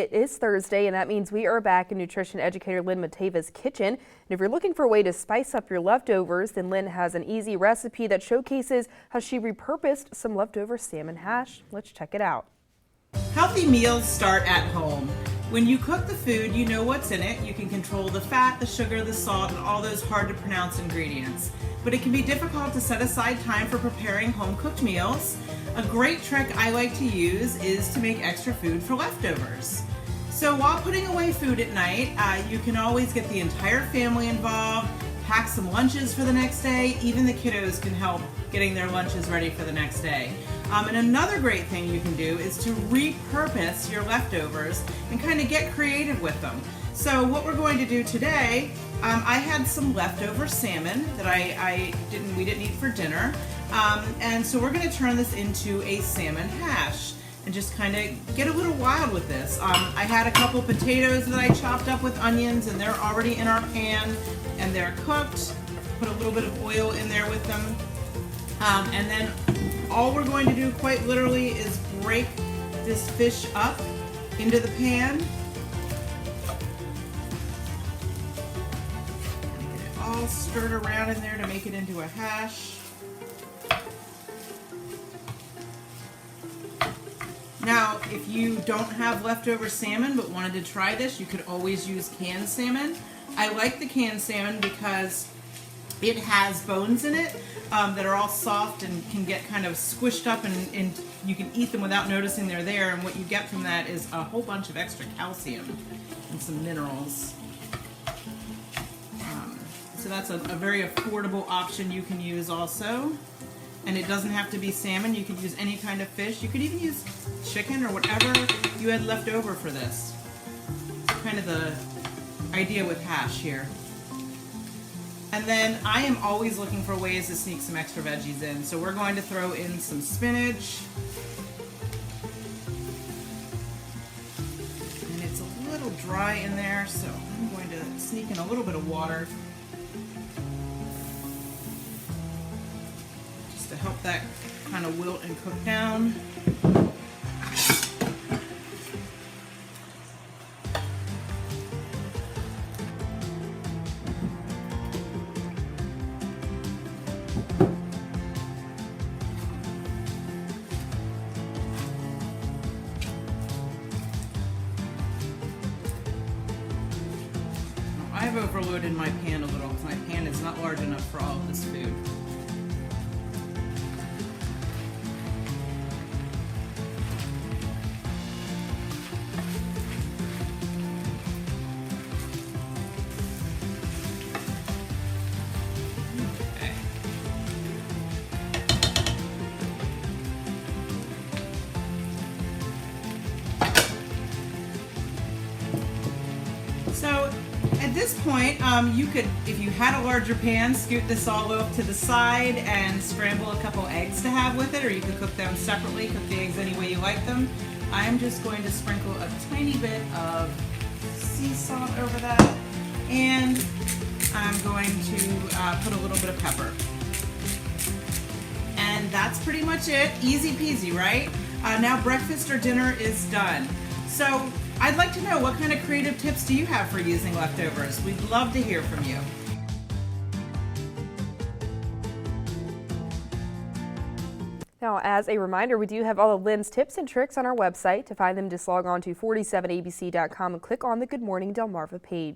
It is Thursday, and that means we are back in Nutrition Educator Lynn Matava's kitchen. And if you're looking for a way to spice up your leftovers, then Lynn has an easy recipe that showcases how she repurposed some leftover salmon hash. Let's check it out. Healthy meals start at home. When you cook the food, you know what's in it. You can control the fat, the sugar, the salt, and all those hard to pronounce ingredients. But it can be difficult to set aside time for preparing home-cooked meals. A great trick I like to use is to make extra food for leftovers. So while putting away food at night, you can always get the entire family involved, pack some lunches for the next day. Even the kiddos can help getting their lunches ready for the next day. And another great thing you can do is to repurpose your leftovers and kind of get creative with them. So what we're going to do today, I had some leftover salmon that we didn't eat for dinner. And so we're going to turn this into a salmon hash and just kind of get a little wild with this. I had a couple potatoes that I chopped up with onions, and they're already in our pan and they're cooked. Put a little bit of oil in there with them. And then all we're going to do quite literally is break this fish up into the pan. Get it all stirred around in there to make it into a hash. Now, if you don't have leftover salmon but wanted to try this, you could always use canned salmon. I like the canned salmon because it has bones in it that are all soft and can get kind of squished up, and you can eat them without noticing they're there, and what you get from that is a whole bunch of extra calcium and some minerals. So that's a very affordable option you can use also. And it doesn't have to be salmon. You could use any kind of fish. You could even use chicken or whatever you had left over for this. It's kind of the idea with hash here. And then I am always looking for ways to sneak some extra veggies in. So we're going to throw in some spinach. And it's a little dry in there, so I'm going to sneak in a little bit of water to help that kind of wilt and cook down. I've overloaded my pan a little because my pan is not large enough for all of this food. So at this point, you could, if you had a larger pan, scoot this all up to the side and scramble a couple eggs to have with it, or you could cook them separately, cook the eggs any way you like them. I'm just going to sprinkle a tiny bit of sea salt over that, and I'm going to put a little bit of pepper. And that's pretty much it. Easy peasy, right? Now breakfast or dinner is done. So I'd like to know, what kind of creative tips do you have for using leftovers? We'd love to hear from you. Now, as a reminder, we do have all of Lynn's tips and tricks on our website. To find them, just log on to 47abc.com and click on the Good Morning Delmarva page.